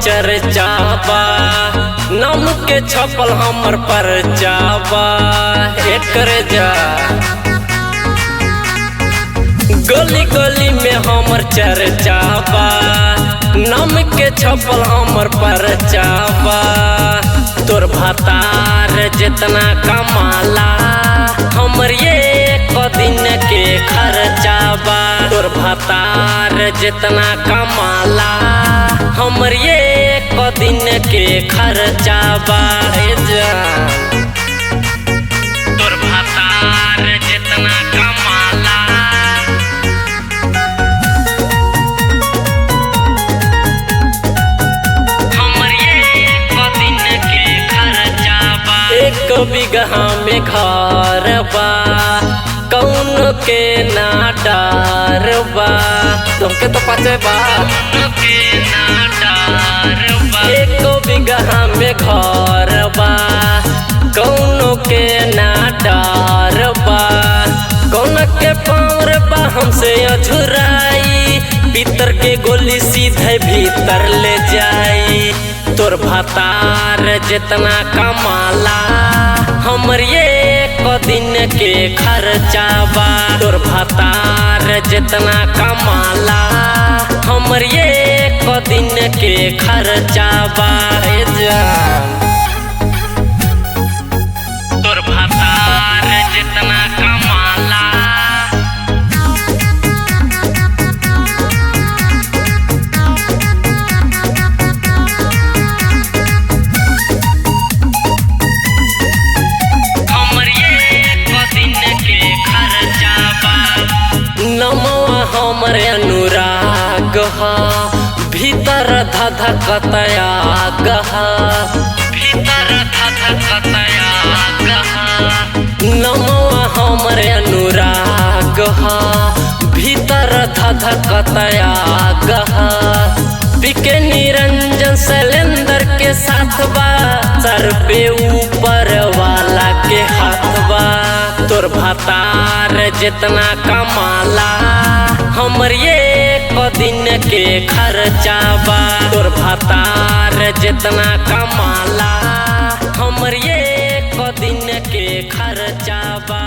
चर्चाबा, नाम के छपल हमर परचाबा। एकर जा गली गली में हमर चर्चाबा, नाम के छपल हमर परचाबा। तोर भतार जितना कमाला हमर ये दिन के खर्चाबा। तोर भतार जितना कमाला हमर ये दिन के खर्चाबा। तोर भतार जितना कमाला हमर ये दिन के खर्चाबा। एक बिगहा में घर बा, कौन के ना डर बा। तुमके तो पचे बा के ना डर बा। एक बिगहा में घर बा, कौन के ना डर बा। कौन के पावर बा हमसे अझुराई, भीतर के गोली सीधे भीतर ले जाई। तोर भतार जितना कमाला हमर ये दिन के खर्चाबा। तोर भतार जितना कमाला हमर ये दिन के खर्चाबा। तोर भतार जितना कमाला हमर अनुराग हा, भीतर धधकतया गहा। भीतर धधकतया गहा। नमवा हमर अनुराग हा, भीतर धधकतया गहा। पिके निरंजन शैलेंद्र के साथ बा, सर पे ऊपर वाला के हाथ बा। तोर भतार जितना कमाला हमर ये दिन के खर्चाबा। तोर भतार जितना कमाला हमर ये दिन के खर्चाबा।